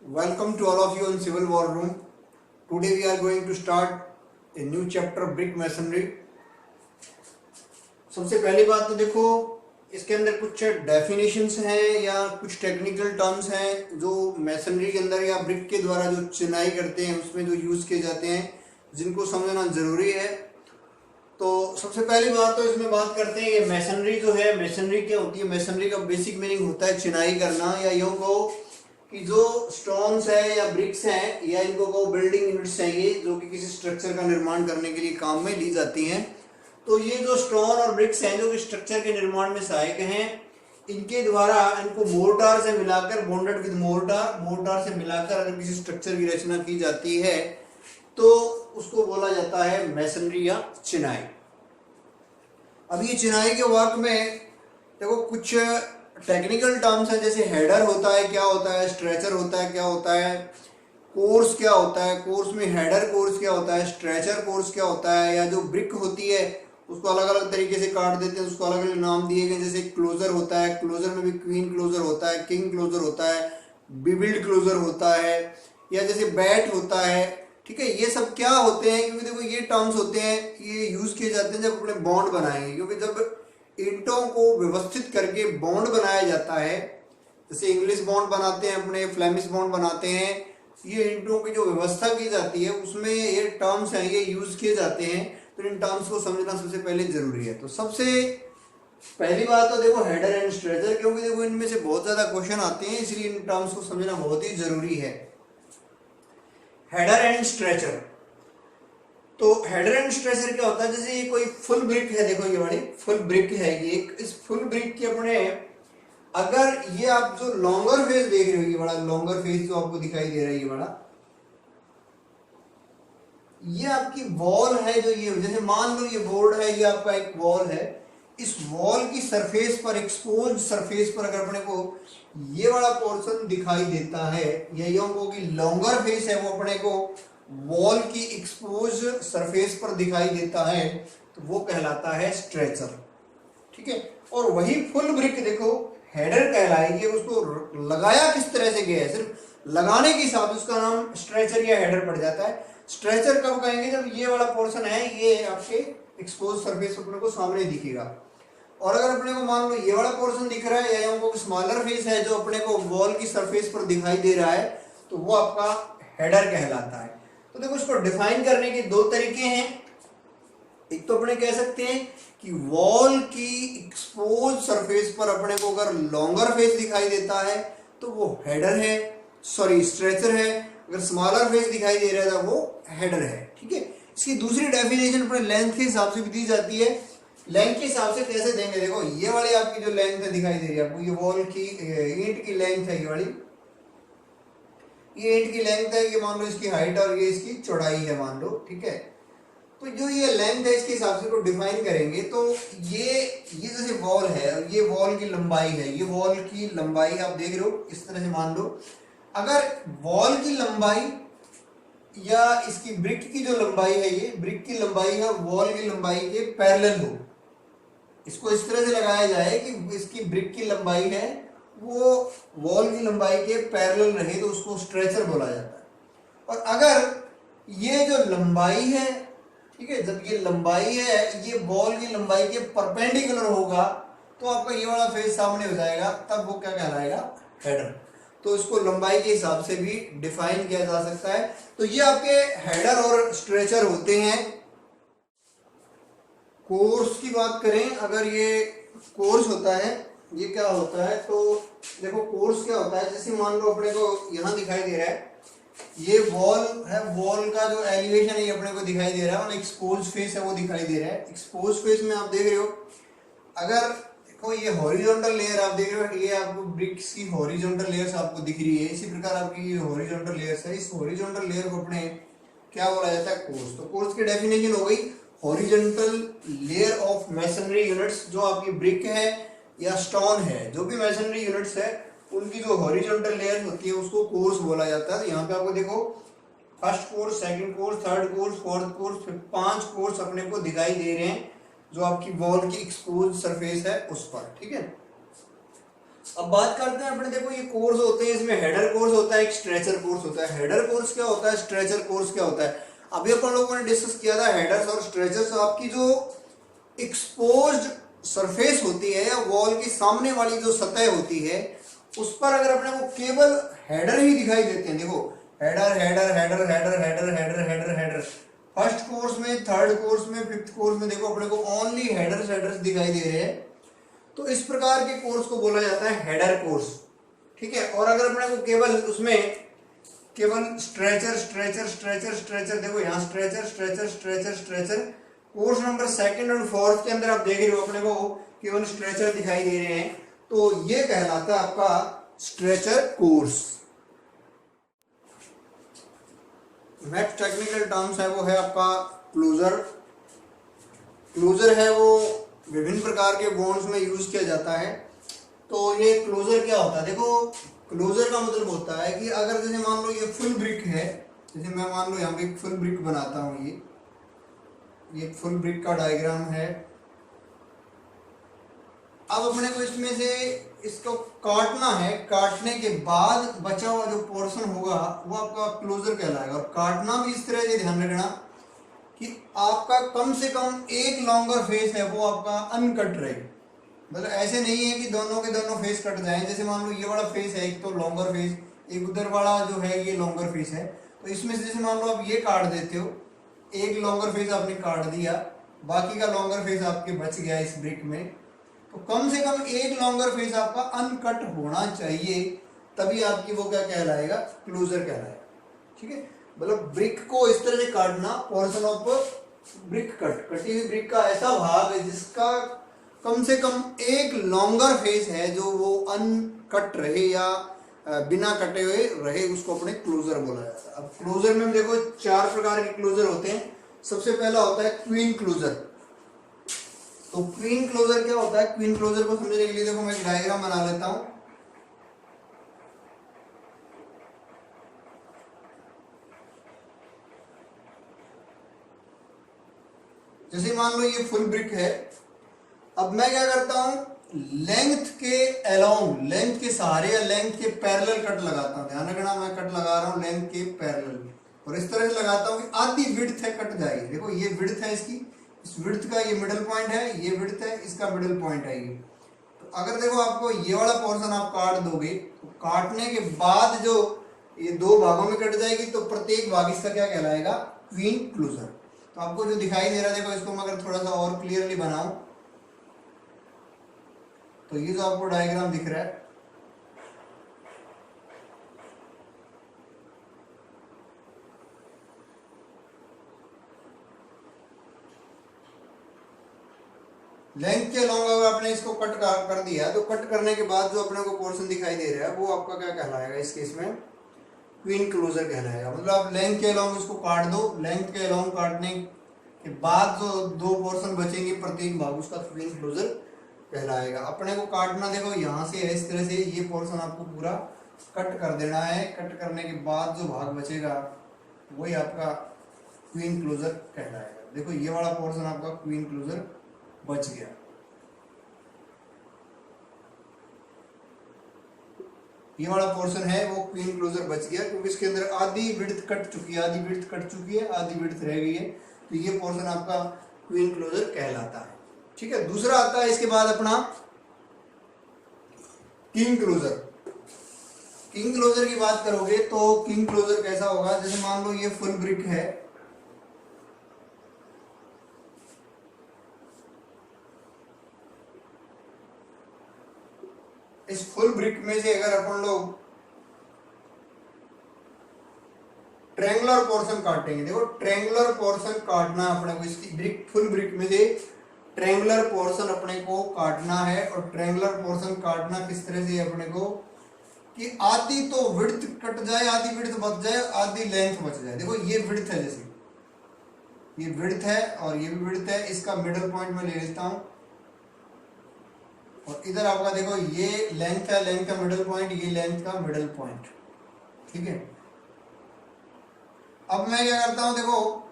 Welcome to all of you in Civil War Room. Today we are going to start a new chapter brick masonry. सबसे पहली बात तो देखो इसके अंदर कुछ डेफिनेशंस हैं या कुछ टेक्निकल टर्म्स हैं जो मैसनरी के अंदर या ब्रिक के द्वारा जो चिनाई करते हैं उसमें जो यूज किए जाते हैं जिनको समझना जरूरी है। तो सबसे पहली बात तो इसमें बात करते हैं ये मैसनरी जो है, मैसनरी क्या होती है। मैसनरी का बेसिक मीनिंग होता है चिनाई करना, या यूं कहो कि जो स्टोन्स है या ब्रिक्स हैं या इनको कहो बिल्डिंग यूनिट्स हैं ये जो कि किसी स्ट्रक्चर का निर्माण करने के लिए काम में ली जाती हैं। तो ये जो स्टोन और ब्रिक्स हैं जो कि स्ट्रक्चर के निर्माण में सहायक हैं, इनके द्वारा इनको मोर्टार से मिलाकर बॉन्डेड विद मोर्टार से मिलाकर अगर किसी स्ट्रक्चर की रचना की जाती है तो उसको बोला जाता है मैसनरी या चिनाई। अब ये चिनाई के वर्क में देखो कुछ टेक्निकल टर्म्स हैं, जैसे हेडर होता है क्या होता है, स्ट्रेचर होता है क्या होता है, कोर्स क्या होता है, कोर्स में हेडर कोर्स क्या होता है, स्ट्रेचर कोर्स क्या होता है, या जो ब्रिक होती है उसको अलग अलग तरीके से काट देते हैं, उसको अलग अलग नाम दिए गए। जैसे क्लोजर होता है, क्लोजर में भी क्वीन क्लोजर होता है, किंग क्लोजर होता है, बिबिल्ड क्लोजर होता है, या जैसे बैट होता है। ठीक है, ये सब क्या होते हैं, क्योंकि देखो ये टर्म्स होते हैं, ये यूज किए जाते हैं जब अपने बॉन्ड बनाएंगे, क्योंकि जब ईंटों को व्यवस्थित करके बॉन्ड बनाया जाता है, जैसे इंग्लिश बॉन्ड बनाते हैं, अपने फ्लेमिश बॉन्ड बनाते हैं, ये ईंटों की जो व्यवस्था की जाती है उसमें ये टर्म्स हैं ये यूज किए जाते हैं। तो इन टर्म्स को समझना सबसे पहले जरूरी है। तो सबसे पहली बात तो देखो हेडर एंड स्ट्रेचर, क्योंकि देखो इनमें से बहुत ज्यादा क्वेश्चन आते हैं इसलिए इन टर्म्स को समझना बहुत ही जरूरी है। हेडर एंड स्ट्रेचर, तो हेडर एंड स्ट्रेचर क्या होता है, जैसे ये कोई फुल ब्रिक है, देखो ये वाली फुल ब्रिक है, ये इस फुल ब्रिक के अपने अगर ये आप जो लॉन्गर फेस देख रहे हो, ये बड़ा लॉन्गर फेस जो आपको दिखाई दे रहा है, ये बड़ा ये आपकी वॉल है जो ये जैसे मान लो ये बोर्ड है, ये आपका एक वॉल है, इस वॉल की सरफेस पर एक्सपोज सरफेस पर अगर अपने को ये वाला पोर्शन दिखाई देता है, या यूं को कि लॉन्गर फेस है वो अपने को वॉल की एक्सपोज सरफेस पर दिखाई देता है, तो वो कहलाता है स्ट्रेचर। ठीक है, और वही फुल ब्रिक देखो हेडर कहलाएगी, उसको लगाया किस तरह से गया है, सिर्फ लगाने के हिसाब से उसका नाम स्ट्रेचर या हेडर पड़ जाता है। स्ट्रेचर कब कहेंगे, जब ये वाला पोर्शन है ये आपके एक्सपोज सरफेस अपने को सामने दिखेगा, और अगर अपने को मान लो ये वाला पोर्शन दिख रहा है या स्मॉलर फेस है जो अपने को वॉल की सरफेस पर दिखाई दे रहा है, तो वो आपका हेडर कहलाता है। तो देखो इसको डिफाइन करने के दो तरीके हैं। एक तो अपने कह सकते हैं कि वॉल की एक्सपोज सरफेस पर अपने को अगर लॉन्गर फेस दिखाई देता है तो वो हेडर है, सॉरी स्ट्रेचर है, अगर स्मॉलर फेस दिखाई दे रहा था वो हेडर है। ठीक है, इसकी दूसरी डेफिनेशन अपने लेंथ के हिसाब से भी दी जाती है। लेंथ के हिसाब से कैसे देंगे, देखो ये वाली आपकी जो लेंथ है दिखाई दे रही है आपको, ये वॉल की ईंट की लेंथ है, ये वाली ये ईंट की लेंथ है, ये मान लो इसकी हाइट और ये इसकी चौड़ाई है मान लो। ठीक है, तो जो ये लेंथ है इसके हिसाब से को डिफाइन करेंगे तो ये जैसे वॉल है और ये वॉल की लंबाई है, ये वॉल की लंबाई आप देख रहे हो इस तरह से मान लो, अगर वॉल की लंबाई या इसकी ब्रिक की जो लंबाई है, ये ब्रिक की लंबाई है वॉल की लंबाई के पैरेलल हो, इसको इस तरह से लगाया जाए कि इसकी ब्रिक की लंबाई है वो वॉल की लंबाई के पैरेलल रहे तो उसको स्ट्रेचर बोला जाता है। और अगर ये जो लंबाई है, ठीक है, जब ये लंबाई है ये वॉल की लंबाई के परपेंडिकुलर होगा तो आपका ये वाला फेस सामने हो जाएगा, तब वो क्या कहलाएगा, हेडर। तो इसको लंबाई के हिसाब से भी डिफाइन किया जा सकता है। तो ये आपके हेडर और स्ट्रेचर होते हैं। कोर्स की बात करें, अगर ये कोर्स होता है, ये क्या होता है, तो देखो कोर्स क्या होता है, जैसे मान लो अपने को यहाँ दिखाई दे रहा है ये वॉल है, वॉल का जो एलिवेशन है ये अपने को दिखाई दे रहा है और एक्सपोज फेस है वो दिखाई दे रहा है। एक्सपोज फेस में आप देख रहे हो, अगर देखो ये हॉरिजॉन्टल लेयर आप देख रहे हो, ये आपको ब्रिक्स की हॉरिजॉन्टल लेयर्स आपको दिख रही है, इसी प्रकार आपकी ये हॉरिजॉन्टल लेयर्स है, इस हॉरिजॉन्टल लेयर को अपने क्या बोला जाता है, कोर्स। तो कोर्स की डेफिनेशन हो गई horizontal layer of masonry units, जो आपकी ब्रिक है या स्टोन है, जो भी मैसनरी यूनिट्स है उनकी जो हॉरिजॉन्टल लेयर होती है उसको कोर्स बोला जाता है। तो यहाँ पे आपको देखो first course, second course, third course, fourth course, फिर 5 कोर्स अपने को दिखाई दे रहे हैं जो आपकी वॉल की एक्सपोज सरफेस है उस पर। ठीक है, अब बात करते हैं अपने, देखो ये कोर्स होते हैं, इसमें हेडर कोर्स होता है, एक स्ट्रेचर कोर्स होता है। हेडर कोर्स क्या होता है, स्ट्रेचर कोर्स क्या होता है, अभी अपन लोगों ने डिस्कस किया था। हेडर्स और स्ट्रेचर्स आपकी जो एक्सपोज्ड सरफेस होती है या वॉल की सामने वाली जो सतह होती है उस पर अगर अपने को केवल हेडर ही दिखाई देते हैं, देखो header header header header header header header header, first course में, थर्ड कोर्स में, फिफ्थ कोर्स में देखो अपने को ओनली हेडर्स हेडर्स दिखाई दे रहे हैं, तो इस प्रकार के कोर्स को बोला जाता है हेडर कोर्स। ठीक है, और अगर अपने को केवल उसमें केवल स्ट्रेचर स्ट्रेचर स्ट्रेचर स्ट्रेचर, देखो यहाँ stretcher stretcher stretcher stretcher, course number second और फोर्थ के अंदर आप देख रहे हो अपने को केवल स्ट्रेचर दिखाई दे रहे हैं, तो ये कहलाता है आपका stretcher course. Next technical terms है वो है आपका क्लोजर। क्लोजर है वो विभिन्न प्रकार के बॉन्ड्स में यूज किया जाता है। तो ये क्लोजर क्या होता है, देखो क्लोजर का मतलब होता है कि अगर जैसे मान लो ये फुल ब्रिक है, जैसे मैं मान लो यहाँ पे एक फुल ब्रिक बनाता हूँ, ये फुल ब्रिक का डायग्राम है। अब अपने को इसमें से इसको काटना है, काटने के बाद बचा हुआ जो पोर्शन होगा वो आपका क्लोजर कहलाएगा। और काटना भी इस तरह से ध्यान रखना कि आपका कम से कम एक लॉन्गर फेस है वो आपका अनकट रहे, मतलब ऐसे नहीं है कि दोनों के दोनों फेस कट जाए। जैसे मान लो ये वाला फेस है एक, तो लॉन्गर फेस, एक उधर वाला जो है ये लॉन्गर फेस है, तो इसमें से जैसे मान लो आप ये काट देते हो, एक लॉन्गर फेस आपने काट दिया, बाकी का लॉन्गर फेस आपके बच गया इस ब्रिक में, तो कम से कम एक लॉन्गर फेस आपका अनकट होना चाहिए, तभी आपकी वो क्या कहलाएगा, क्लोजर कहलाएगा। ठीक है, मतलब ब्रिक को इस तरह से काटना, पोर्शन ऑफ ब्रिक कट, कटी हुई ब्रिक का ऐसा भाग है जिसका कम से कम एक लॉन्गर फेस है जो वो अनकट रहे या बिना कटे हुए रहे, उसको अपने क्लोजर बोला जाता है। अब क्लोजर में देखो चार प्रकार के क्लोजर होते हैं। सबसे पहला होता है क्वीन क्लोजर। तो क्वीन क्लोजर क्या होता है, क्वीन क्लोजर को समझने के लिए देखो मैं एक डायग्राम बना लेता हूं। जैसे मान लो ये फुल ब्रिक है, अब मैं क्या करता हूं, लेंथ के अलोंग, लेंथ के सहारे या लेंथ के पैरेलल कट लगाता हूं। ध्यान रखना मैं कट लगा रहा हूं लेंथ के पैरेलल, और इस तरह से लगाता हूं कि आधी विड्थ है कट जाएगी। देखो ये विड्थ है इसकी, इस विड्थ का ये मिडिल पॉइंट है, ये विड्थ है, इसका मिडिल पॉइंट है ये। तो अगर देखो आपको ये वाला पोर्शन आप काट दोगे, तो काटने के बाद जो ये दो भागों में कट जाएगी, तो प्रत्येक भाग इसका क्या कहलाएगा, क्वीन क्लोजर। तो आपको जो दिखाई दे रहा है, देखो इसको मैं अगर थोड़ा सा और क्लियरली बनाऊं, तो ये जो आपको डायग्राम दिख रहा है, लेंथ के अलोंग अगर आपने इसको कट कर दिया, तो कट करने के बाद जो अपने को पोर्शन दिखाई दे रहा है वो आपका क्या कहलाएगा, इस केस में क्वीन क्लोजर कहलाएगा। मतलब आप लेंथ के अलोंग इसको काट दो, लेंथ के अलोंग काटने के बाद जो दो पोर्शन बचेंगे प्रत्येक भाग, उसका क्वीन क्लोजर कहलाएगा। अपने को काटना देखो यहाँ से है, इस तरह से ये पोर्शन आपको पूरा कट कर देना है। कट करने के बाद जो भाग बचेगा वही आपका क्वीन क्लोजर कहलाएगा। देखो ये वाला पोर्शन आपका क्वीन क्लोजर बच गया। ये वाला पोर्शन है वो क्वीन क्लोजर बच गया, क्योंकि इसके अंदर आधी विड्थ कट चुकी है, आधी विड्थ कट चुकी है, आधी विड्थ रह गई है, तो ये पोर्शन आपका क्वीन क्लोजर कहलाता है। ठीक है, दूसरा आता है इसके बाद अपना किंग क्लोजर। किंग क्लोजर की बात करोगे तो किंग क्लोजर कैसा होगा, जैसे मान लो ये फुल ब्रिक है, इस फुल ब्रिक में से अगर अपन लोग ट्रेंगुलर पोर्शन काटेंगे, देखो ट्रेंगुलर पोर्शन काटना अपने को, इसकी ब्रिक फुल ब्रिक में से ट्रेंगुलर पोर्शन अपने को काटना है। और ट्रेंगुलर पोर्शन काटना किस तरह से अपने को, कि आधी तो विड्थ कट जाए, आधी विड्थ बच जाए, आधी लेंथ बच जाए। देखो ये विड्थ है, जैसे ये विड्थ है और ये भी विड्थ है, इसका मिडिल पॉइंट में ले लेता हूं, और इधर आपका देखो ये लेंथ है, लेंथ का मिडिल पॉइंट, ये लेंथ का मिडिल पॉइंट। ठीक है, अब मैं क्या करता हूं, देखो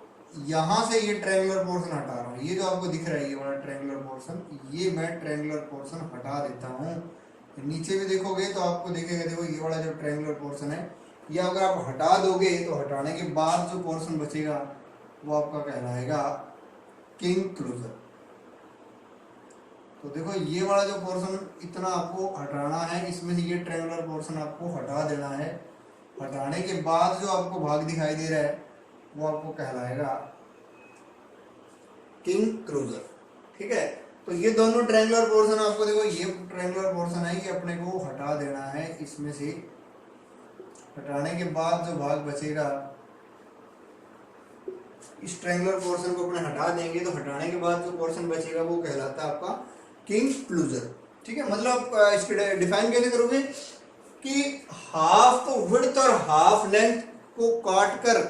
यहां से ये ट्रायंगुलर पोर्शन हटा रहा हूं, ये जो आपको दिख रहा है ये वाला ट्रायंगुलर पोर्शन, ये मैं ट्रायंगुलर पोर्शन हटा देता हूं। नीचे भी देखोगे तो आपको दिखेगा, देखो ये वाला जो ट्रायंगुलर पोर्शन है, या अगर आप हटा दोगे तो हटाने के बाद जो पोर्शन बचेगा वो आपका कहलाएगा किंग क्लोजर। तो देखो ये वाला जो पोर्शन इतना आपको हटाना है, इसमें से ये ट्रायंगुलर पोर्शन आपको हटा देना है। हटाने के बाद जो आपको भाग दिखाई दे रहा है वो आपको कहलाएगा किंग क्लोजर। ठीक है, तो ये दोनों ट्रायंगुलर पोर्शन आपको देखो, ये ट्रायंगुलर पोर्शन है, ये अपने को हटा देना है इसमें से। हटाने के बाद जो भाग बचेगा, इस ट्रायंगुलर पोर्शन को अपने हटा देंगे तो हटाने के बाद जो पोर्शन बचेगा वो कहलाता है आपका किंग क्लोजर। ठीक है, मतलब इसकी डिफाइन कैसे करोगे कि हाफ तो विड्थ और हाफ लेंथ को काट कर,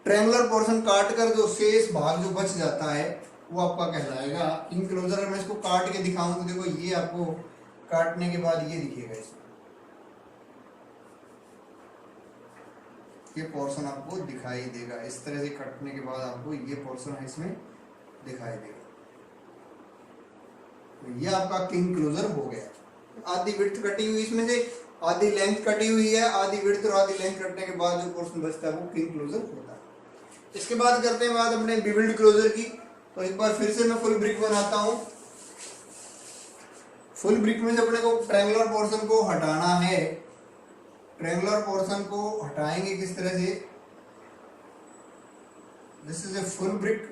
ट्रायंगुलर पोर्शन काट कर जो शेष भाग जो बच जाता है वो आपका कहलाएगा किंग क्लोजर। अगर मैं इसको काट के दिखाऊं तो देखो ये आपको काटने के बाद ये दिखेगा, इसमें ये पोर्शन आपको दिखाई देगा। इस तरह से कटने के बाद आपको ये पोर्शन है इसमें दिखाई देगा। तो ये आपका किंग क्लोजर हो गया। आधी विड्थ कटी हुई, इसमें से आधी लेंथ कटी हुई है, आधी विड्थ और आधी लेंथ कटने के बाद जो पोर्शन बचता है वो किंग क्लोजर होता है। इसके बाद करते हैं बात अपने बिबिल्ड क्लोजर की। तो एक बार फिर से मैं फुल ब्रिक बनाता हूं। फुल ब्रिक में से अपने को ट्रायंगुलर पोर्शन को हटाना है। ट्रायंगुलर पोर्शन को हटाएंगे किस तरह से, this is a full brick.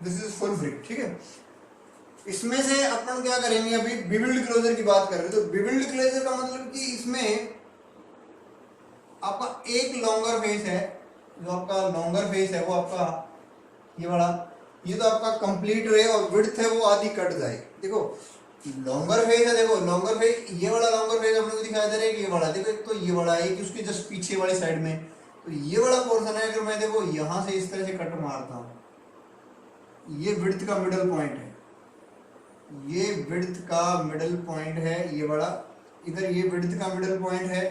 This is full brick. ठीक है, इसमें से अपन क्या करेंगे, अभी बिबिल्ड क्लोजर की बात कर रहे हैं। तो बिबिल्ड क्लोजर का मतलब कि इसमें आपका एक लॉन्गर फेस है, जो आपका लॉन्गर फेस है वो आपका ये वाला, ये तो आपका कंप्लीट रहे और विड्थ है वो आधी कट जाए। देखो लॉन्गर फेस है, देखो लॉन्गर फेस, ये वाला लॉन्गर फेस अपने को दिखाई दे रहा है कि ये वाला, देखो एक तो ये वाला है कि उसके जस्ट पीछे वाली साइड में, तो ये वाला पोर्शन है। अगर मैं देखो यहां से इस तरह से कट मारता हूं, ये विड्थ का मिडल पॉइंट है, ये विड्थ का मिडल पॉइंट है ये वाला, इधर ये विड्थ का मिडल पॉइंट है।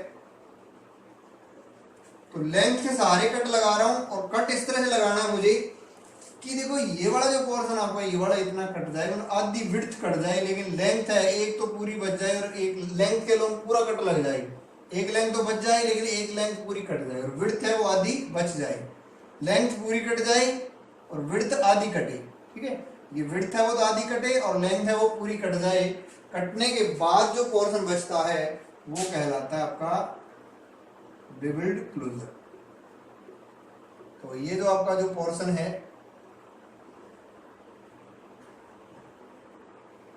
तो लेंथ के सहारे कट लगा रहा हूं और कट इस तरह से लगाना है मुझे कि देखो ये वाला जो पोर्शन आपका ये वाला इतना कट जाए, मतलब आधी विड्थ कट जाए, लेकिन लेंथ है एक तो पूरी बच जाए और एक लेंथ के लोग पूरा कट लग जाए। एक लेंथ तो बच जाए लेकिन एक लेंथ पूरी कट जाए, और विड्थ है वो आधी बच जाए। लेंथ पूरी कट जाए और विड्थ आधी कटे। ठीक है, ये विड्थ है वो तो आधी कटे और लेंथ है वो पूरी कट जाए। कटने के बाद जो पोर्शन बचता है वो कहलाता है आपका बिबिल्ड क्लोजर। तो ये जो आपका जो पोर्शन है,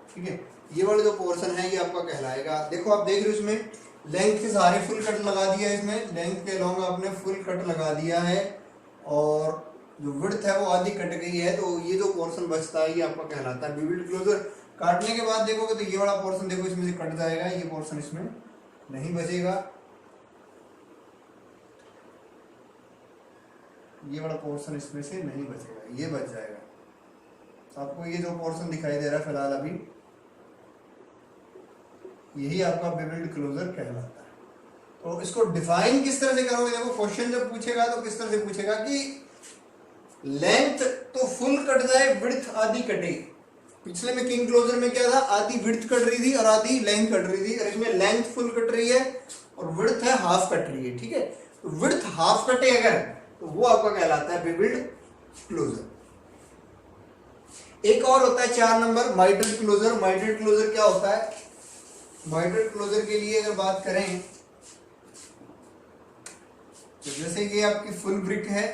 ठीक है, ये वाला जो पोर्शन है ये आपका कहलाएगा। देखो आप देख रहे हो इसमें लेंथ के सारे फुल कट लगा दिया है, इसमें लेंथ के लॉन्ग आपने फुल कट लगा दिया है और जो विड्थ है वो आधी कट गई है। तो ये जो पोर्शन बचता है ये आपका कहलाता है बिबिल्ड क्लोजर। काटने के बाद देखोगे तो ये वाला पोर्शन देखो इसमें से कट जाएगा, ये पोर्शन इसमें नहीं बचेगा, ये वाला पोर्शन इसमें से नहीं बचेगा, ये बच जाएगा। तो आपको ये जो पोर्शन दिखाई दे रहा है फिलहाल अभी, यही आपका बिबिल्ड क्लोजर कहलाता है। तो इसको डिफाइन किस तरह से करोगे, देखो क्वेश्चन जब पूछेगा तो किस तरह से पूछेगा कि लेंथ तो फुल कट जाए, विड्थ आधी कटे। पिछले में किंग क्लोजर में क्या था, आधी विड्थ कट रही थी और आधी लेंथ कट रही थी, और इसमें लेंथ फुल कट रही है और विड्थ है हाफ कट रही है। ठीक है, तो विड्थ हाफ कटे अगर, तो वो आपका कहलाता है बिबिल्ड क्लोजर। एक और होता है 4 नंबर माइटर्ड क्लोजर। माइटर्ड क्लोजर क्या होता है, माइटर्ड क्लोजर के लिए अगर बात करें तो जैसे ये आपकी फुल ब्रिक है,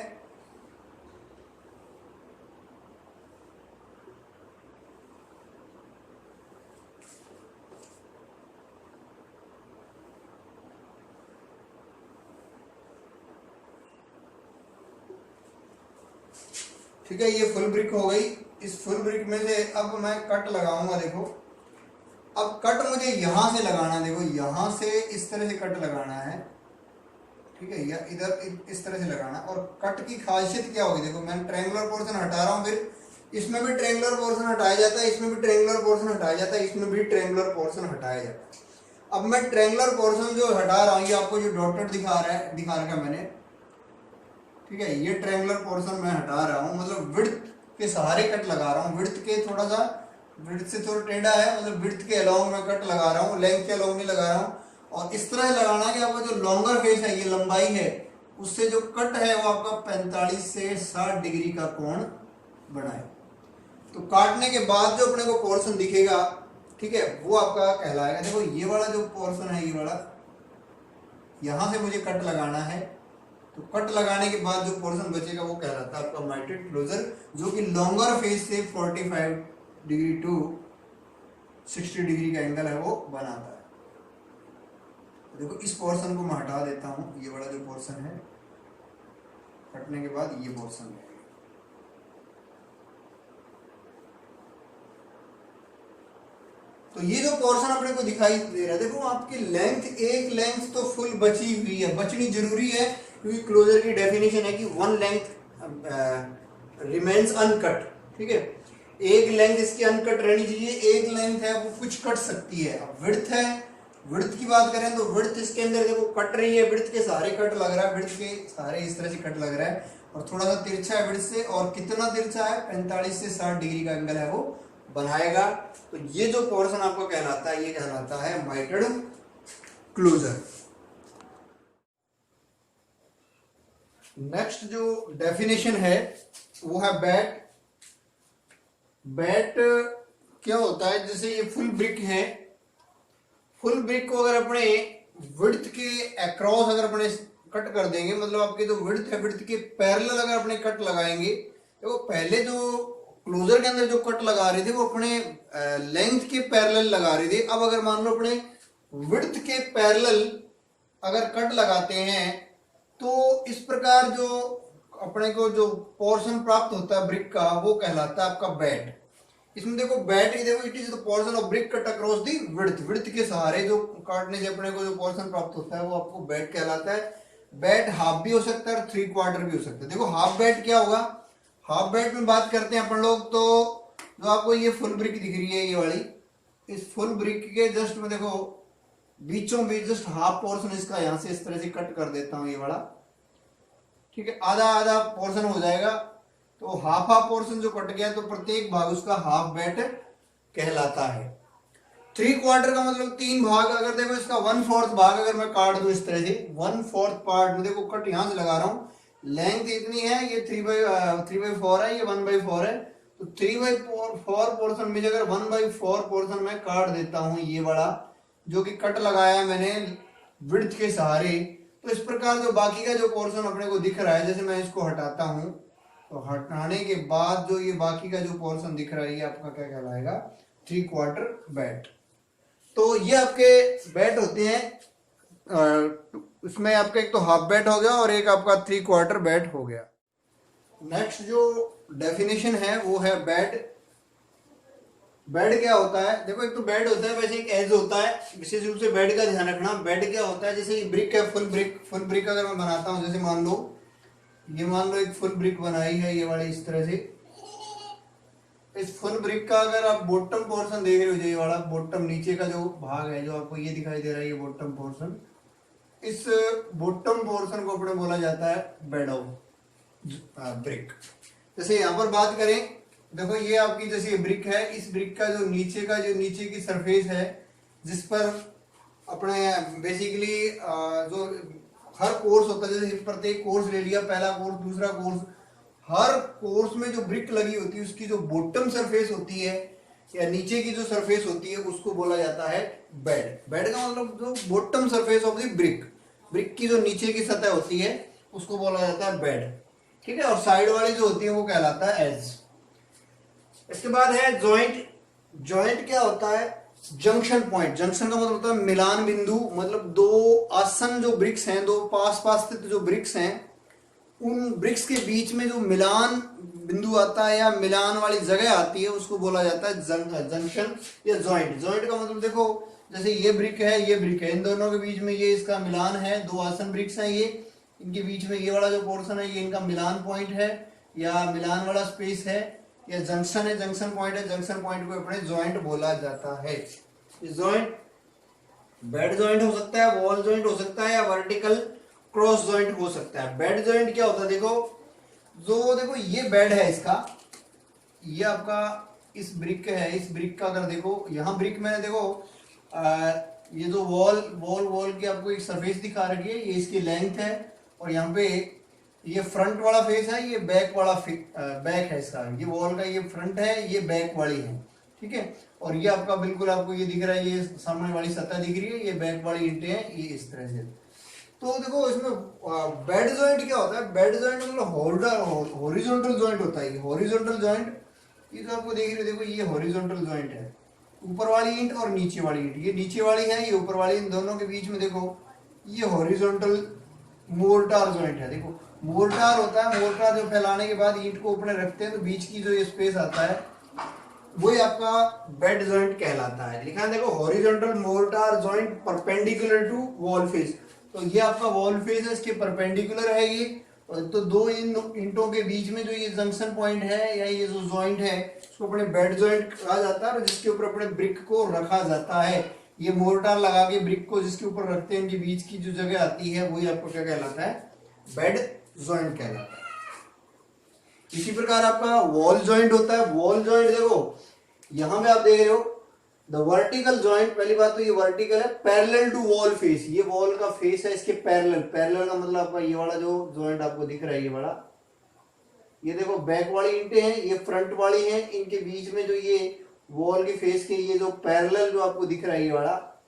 ठीक है, ये फुल ब्रिक हो गई। इस फुल ब्रिक में से अब मैं कट लगाऊंगा। देखो अब कट मुझे यहां से लगाना है, देखो यहां से इस तरह से कट लगाना है। ठीक है, या इधर इस तरह से लगाना। और कट की खासियत क्या होगी, देखो मैं ट्रायंगुलर पोर्शन हटा रहा हूं, फिर इसमें भी ट्रायंगुलर पोर्शन हटाया जाता है, इसमें भी ट्रायंगुलर पोर्शन हटाया जाता है, इसमें भी ट्रायंगुलर पोर्शन हटाया जाता है। अब मैं ट्रायंगुलर पोर्शन जो हटा रहा हूं, ये आपको जो डॉटेड दिखा रखा मैंने, ठीक है, ये ट्रायंगुलर पोर्शन मैं हटा रहा हूं, मतलब विड्थ के सहारे कट लगा रहा हूं, विड्थ के थोड़ा सा विड्थ से थोड़ा टेढ़ा है, मतलब विड्थ के अलोंग मैं कट लगा रहा हूँ, लेंथ के अलोंग नहीं लगा रहा हूँ। और इस तरह लगाना है कि आपका जो लॉन्गर फेस है, ये लंबाई है, उससे जो कट है वो आपका 45 से 60 डिग्री का कोण बनाए। तो काटने के बाद जो अपने को पोर्शन दिखेगा, ठीक है, वो आपका कहलाएगा। देखो ये वाला जो पोर्शन है, ये वाला यहां से मुझे कट लगाना है, तो कट लगाने के बाद जो पोर्शन बचेगा वो कहलाता है आपका माइटेड क्लोजर, जो कि लॉन्गर फेस से 45 डिग्री टू 60 डिग्री का एंगल है वो बनाता है। तो देखो इस पोर्शन को मैं हटा देता हूं, ये वाला जो पोर्शन है, कटने के बाद ये पोर्शन है। तो ये जो पोर्शन अपने को दिखाई दे रहा है, देखो आपकी लेंथ, एक लेंथ तो फुल बची हुई है, बचनी जरूरी है, क्योंकि क्लोजर की डेफिनेशन है कि वन लेंथ रिमेन्स अनकट, ठीक है, एक लेंथ इसकी अनकट रहनी चाहिए। एक लेंथ है वो कुछ कट सकती है। अब विड्थ है, विड्थ की बात करें तो विड्थ इसके अंदर देखो कट रही है, विड्थ के सारे कट लग रहा है, विड्थ के सारे इस तरह से कट लग रहा है, और थोड़ा सा तिरछा है विड्थ से, और कितना तिरछा है, 45 से 60 डिग्री का एंगल है वो बनाएगा। तो ये जो पोर्शन आपको कहलाता है, ये कहलाता है माइटेड क्लोजर। नेक्स्ट जो डेफिनेशन है वो है बैट। बैट क्या होता है, जैसे ये फुल ब्रिक है, फुल ब्रिक को अगर अपने विड्थ के अक्रॉस अगर अपने कट कर देंगे, मतलब आपके जो विड्थ है, विड्थ के पैरेलल अगर अपने कट लगाएंगे, तो पहले जो क्लोजर के अंदर जो कट लगा रहे थे वो अपने लेंथ के पैरेलल लगा रहे थे। अब अगर मान लो अपने विड्थ के पैरेलल अगर कट लगाते हैं, तो इस प्रकार जो अपने को जो पोर्शन प्राप्त होता है ब्रिक का, वो कहलाता है आपका बैट। इसमें देखो बैट, देखो it is the portion of brick cut across the width, width के सहारे जो काटने से अपने को जो पोर्शन प्राप्त होता है वो आपको बैट कहलाता है। बैट हाफ भी हो सकता है और 3/4 भी हो सकता है। देखो हाफ बैट क्या होगा, हाफ बैट में बात करते हैं अपन लोग, तो जो आपको ये फुल ब्रिक दिख रही है, ये वाली, इस फुल ब्रिक के जस्ट में देखो बीचों बीच जस्ट हाफ पोर्शन इसका यहां से इस तरह से कट कर देता हूं, ये वाला, ठीक है, आधा आधा पोर्शन हो जाएगा। तो हाफ हाफ पोर्शन जो कट गया, तो प्रत्येक भाग उसका हाफ बैट कहलाता है। 3/4 का मतलब 3 भाग। अगर देखो इसका 1/4 भाग अगर मैं काट दूं इस तरह से, 1/4 पार्ट में देखो कट यहां से लगा रहा हूं, लेंथ इतनी है, ये 3/4 है, ये 1/4 है, तो 3/4 पोर्शन में अगर 1/4 पोर्शन में काट देता हूं, ये वाला जो कि कट लगाया है मैंने विड्थ के सहारे, तो इस प्रकार जो बाकी का जो पोर्शन अपने को दिख रहा है, जैसे मैं इसको हटाता हूं, तो हटाने के बाद जो ये बाकी का जो पोर्शन दिख रहा है, ये आपका क्या कहलाएगा, 3/4 बैट। तो ये आपके बैट होते हैं, उसमें आपका एक तो हाफ बैट हो गया और एक आपका 3/4 बैट हो गया। नेक्स्ट जो डेफिनेशन है वो है बैट। बेड क्या होता है, देखो एक तो बेड होता है, वैसे एक एज होता है, विशेष रूप से बेड का ध्यान रखना। बेड क्या होता है, जैसे ब्रिक है, फुल ब्रिक, फुल ब्रिक अगर मैं बनाता हूँ, जैसे मान लो एक फुल ब्रिक बनाई है ये वाली इस तरह से, इस फुल ब्रिक का अगर आप बॉटम पोर्शन देख रहे हो, जो ये वाला बॉटम नीचे का जो भाग है, जो आपको ये दिखाई दे रहा है, ये बॉटम पोर्शन, इस बॉटम पोर्शन को अपने बोला जाता है बेड ऑफ ब्रिक। जैसे यहाँ पर बात करें, देखो ये आपकी जैसे ये ब्रिक है, इस ब्रिक का जो नीचे की सरफेस है, जिस पर अपने बेसिकली जो हर कोर्स होता है, जैसे प्रत्येक कोर्स ले लिया, पहला कोर्स, दूसरा कोर्स, हर कोर्स में जो ब्रिक लगी होती है, उसकी जो बॉटम सरफेस होती है या नीचे की जो सरफेस होती है, उसको बोला जाता है बेड। बेड का मतलब जो bottom surface of the brick, brick की जो नीचे की सतह होती है उसको बोला जाता है बेड, ठीक है। और साइड वाली जो होती है वो कहलाता है एज। इसके बाद है जॉइंट। जॉइंट क्या होता है, जंक्शन पॉइंट। जंक्शन का मतलब होता है मिलान बिंदु, मतलब दो आसन जो ब्रिक्स हैं, दो पास पास स्थित जो ब्रिक्स हैं, उन ब्रिक्स के बीच में जो मिलान बिंदु आता है या मिलान वाली जगह आती है, उसको बोला जाता है जंक्शन या जॉइंट। जॉइंट का मतलब देखो जैसे ये ब्रिक है, ये ब्रिक है, इन दोनों के बीच में ये इसका मिलान है, दो आसन ब्रिक्स हैं, ये इनके बीच में ये वाला जो पोर्शन है, ये इनका मिलान पॉइंट है या मिलान वाला स्पेस है या जंक्शन है, जंक्शन पॉइंट है। जंक्शन पॉइंट को अपने जॉइंट बोला जाता है। जॉइंट बेड जॉइंट हो सकता है, वॉल जॉइंट हो सकता है या वर्टिकल क्रॉस जॉइंट हो सकता है। बेड जॉइंट क्या होता है, देखो जो देखो ये बेड है इसका, ये आपका इस ब्रिक है, इस ब्रिक का अगर देखो, यहाँ ब्रिक मैंने देखो ये जो वॉल की आपको एक सरफेस दिखा रखी है, ये इसकी लेंथ है, और यहाँ पे ये फ्रंट वाला फेस है, ये बैक वाला बैक है इसका, ये वॉल का ये फ्रंट है, ये बैक वाली है, ठीक है। और ये आपका बिल्कुल आपको ये दिख रहा है, ये सामने वाली सतह दिख रही है, ये बैक वाली ईंटें हैं, ये इस तरह से। तो देखो इसमें बेड जॉइंट क्या होता है, बेड जॉइंट मतलब हॉरिजॉन्टल जॉइंट होता है। हॉरिजॉन्टल जॉइंट ये तो आपको देख रहे हो, देखो ये हॉरिजॉन्टल जॉइंट है, ऊपर वाली ईंट और नीचे वाली ईंट, ये नीचे वाली है, ये ऊपर वाली, इन दोनों के बीच में देखो ये हॉरिजॉन्टल मोर्टार जॉइंट है। देखो मोर्टार होता है, मोर्टार जो फैलाने के बाद ईंट को ऊपर रखते हैं तो बीच की जो ये स्पेस आता है वही आपका बेड जॉइंट कहलाता है। लिखा है देखो horizontal mortar joint perpendicular to wall face, तो ये आपका वॉल फेस है, इसके परपेंडिकुलर है ये। तो दो इन ईंटों के बीच में जो ये जंक्शन पॉइंट है या ये जो जॉइंट है उसको अपने बेड जॉइंट कहा जाता है, और जिसके ऊपर अपने ब्रिक को रखा जाता है। ये मोर्टार लगा के ब्रिक को जिसके ऊपर रखते हैं, इनके बीच की जो जगह आती है वही आपको क्या कहलाता है, बेड जॉइंट कहलाता है। इसी प्रकार आपका वॉल जॉइंट होता है। वॉल जॉइंट देखो यहां पे आप देख रहे हो द वर्टिकल जॉइंट, पहली बात तो ये वर्टिकल है, पैरेलल टू वॉल फेस, ये वॉल का फेस है इसके पैरेलल। पैरेलल का मतलब आपका ये वाला जो जॉइंट आपको दिख रहा है, ये वाला, ये देखो बैक वाली ईंटें हैं, ये फ्रंट वाली हैं, इनके बीच में जो ये वॉल के फेस के ये जो पैरेलल जो आपको दिख रहा है, ये वाला,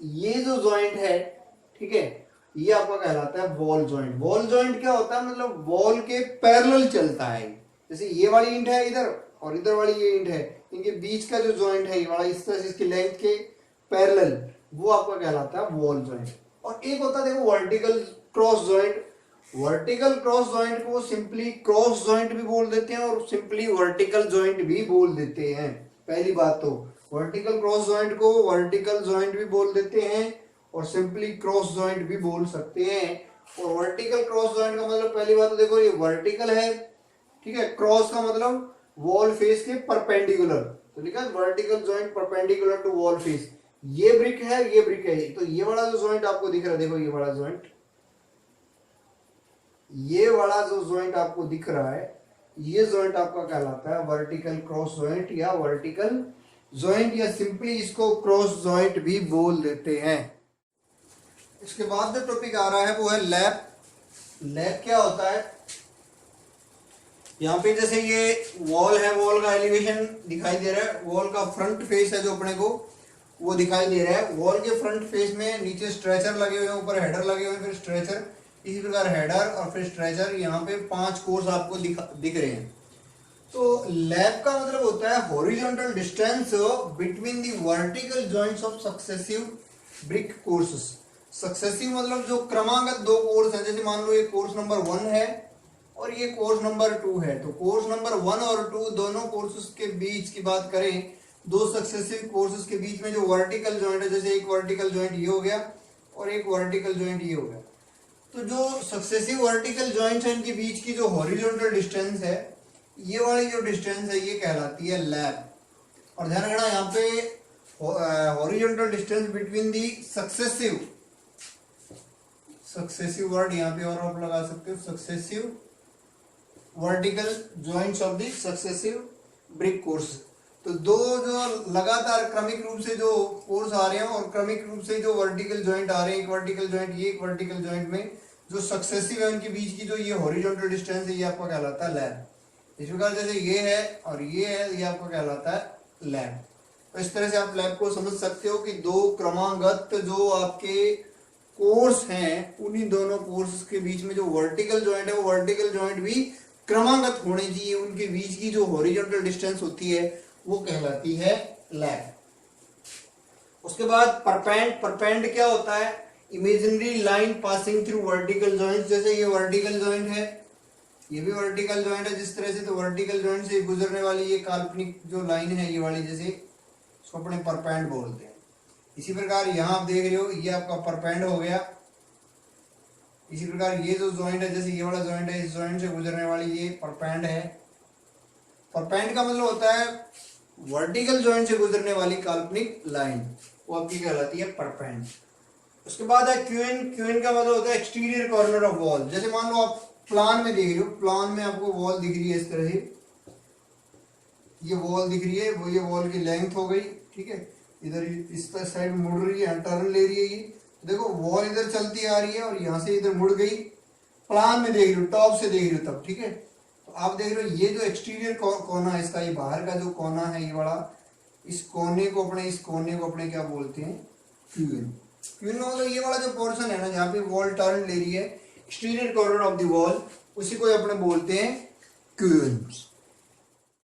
ये जो जॉइंट है, ठीक है, ये आपका कहलाता है वॉल जॉइंट। वॉल जॉइंट क्या होता है, मतलब वॉल के पैरेलल चलता है। जैसे ये वाली ईंट है इधर और इधर वाली ये ईंट है, इनके बीच का जो जॉइंट है ये वाला, इस तरह से इसकी लेंथ के पैरेलल, वो आपका कहलाता है वॉल जॉइंट। और एक होता है देखो vertical cross joint. Vertical cross joint को सिंपली क्रॉस जॉइंट भी बोल देते हैं और सिंपली वर्टिकल जॉइंट भी बोल देते हैं। पहली बात तो वर्टिकल क्रॉस जॉइंट को वर्टिकल जॉइंट भी बोल देते हैं और सिंपली क्रॉस जॉइंट भी बोल सकते हैं। और वर्टिकल क्रॉस जॉइंट का मतलब पहली बात तो देखो ये वर्टिकल है, ठीक है, क्रॉस का मतलब वॉल फेस के परपेंडिकुलर, तो लिखा है vertical joint perpendicular to wall face. ये ब्रिक है, ये ब्रिक है, तो ये वाला जो जॉइंट आपको दिख रहा है, देखो ये वाला जॉइंट, ये वाला जो जॉइंट आपको दिख रहा है, ये जॉइंट आपका कहलाता है वर्टिकल क्रॉस जॉइंट या वर्टिकल जॉइंट, या सिंपली इसको क्रॉस जॉइंट भी बोल देते हैं। इसके बाद जो टॉपिक आ रहा है वो है लैप। लैप क्या होता है, यहाँ पे जैसे ये वॉल है, वॉल का एलिवेशन दिखाई दे रहा है, वॉल का फ्रंट फेस है जो अपने को वो दिखाई दे रहा है। वॉल के फ्रंट फेस में नीचे स्ट्रेचर लगे हुए हैं, ऊपर हेडर लगे हुए हैं, फिर स्ट्रेचर, इसी प्रकार हेडर और फिर स्ट्रेचर, यहाँ पे 5 कोर्स आपको दिख रहे हैं। तो लैप का मतलब होता है horizontal distance between the vertical joints of successive brick courses. Successive मतलब जो क्रमागत 2 कोर्स हैं, जैसे मान लो ये कोर्स नंबर 1 है और ये कोर्स नंबर 2 है, तो कोर्स नंबर 1 और 2 दोनों कोर्सेस के बीच की बात करें, 2 सक्सेसिव कोर्सेस के बीच में जो वर्टिकल जॉइंट है, जैसे एक वर्टिकल जॉइंट ये हो गया और एक वर्टिकल जॉइंट ये हो गया, तो जो सक्सेसिव वर्टिकल जॉइंट्स हैं इनके बीच की जो हॉरिजॉन्टल डिस्टेंस है, ये वाली जो डिस्टेंस है ये कहलाती है लैप। और ध्यान रखना यहाँ पे horizontal distance between the successive word यहाँ पे और आप लगा सकते हो, successive vertical joints of the successive brick course. तो दो जो लगातार क्रमिक रूप से जो कोर्स आ रहे हैं और क्रमिक रूप से जो वर्टिकल जॉइंट आ रहे हैं, एक वर्टिकल जॉइंट ये, एक वर्टिकल जॉइंट में जो सक्सेसिव है उनके बीच की जो ये हॉरिजॉन्टल डिस्टेंस है ये आपका कहलाता है लैप। इस प्रकार जैसे ये है और ये है, ये आपका कहलाता है लैप। तो इस तरह से आप लैप को समझ सकते हो कि 2 क्रमागत जो आपके कोर्स हैं, उन्हीं दोनों कोर्स के बीच में जो वर्टिकल जॉइंट है वो वर्टिकल जॉइंट भी क्रमागत होने चाहिए, उनके बीच की जो हॉरिजॉन्टल डिस्टेंस होती है वो कहलाती है लैप। उसके बाद परपेंड। परपेंड क्या होता है, imaginary line passing through vertical joint. जैसे ये वर्टिकल जॉइंट है, ये भी वर्टिकल जॉइंट है जिस तरह से, तो वर्टिकल जॉइंट से गुजरने वाली ये काल्पनिक जो लाइन है ये वाली, जैसे इसको अपने परपेंड बोलते हैं। इसी प्रकार यहाँ आप देख रहे हो ये आपका परपेंड हो गया। इसी प्रकार ये जो जॉइंट है, जैसे ये वाला जॉइंट है, इस जॉइंट से गुजरने वाली ये परपेंड है। परपेंड का मतलब होता है वर्टिकल जॉइंट से गुजरने वाली काल्पनिक लाइन, वो आपकी कहलाती है परपेंड। उसके बाद है क्यूएन। क्यूएन का मतलब होता है एक्सटीरियर कॉर्नर ऑफ वॉल। जैसे मान लो आप प्लान में देख रहे हो, प्लान में आपको वॉल दिख रही है इस तरह से, ये वॉल दिख रही है, वो ये वॉल की लेंथ हो गई, ठीक है। इधर इस साइड मुड़ रही है, टर्न ले रही है ये। देखो वॉल इधर चलती आ रही है और यहाँ से इधर मुड़ गई। प्लान में देख रही हो, टॉप से देख रही हो तब, ठीक है। तो आप देख रहे हो ये जो एक्सटीरियर कोना है इसका, ये बाहर का जो कोना है ये वाला, इस कोने को अपने क्या बोलते हैं, क्यून। क्यून मतलब ये वाला जो पोर्शन है ना जहाँ पे वॉल टर्न ले रही है, exterior corner of the wall, उसी को अपने बोलते हैं क्यून्स।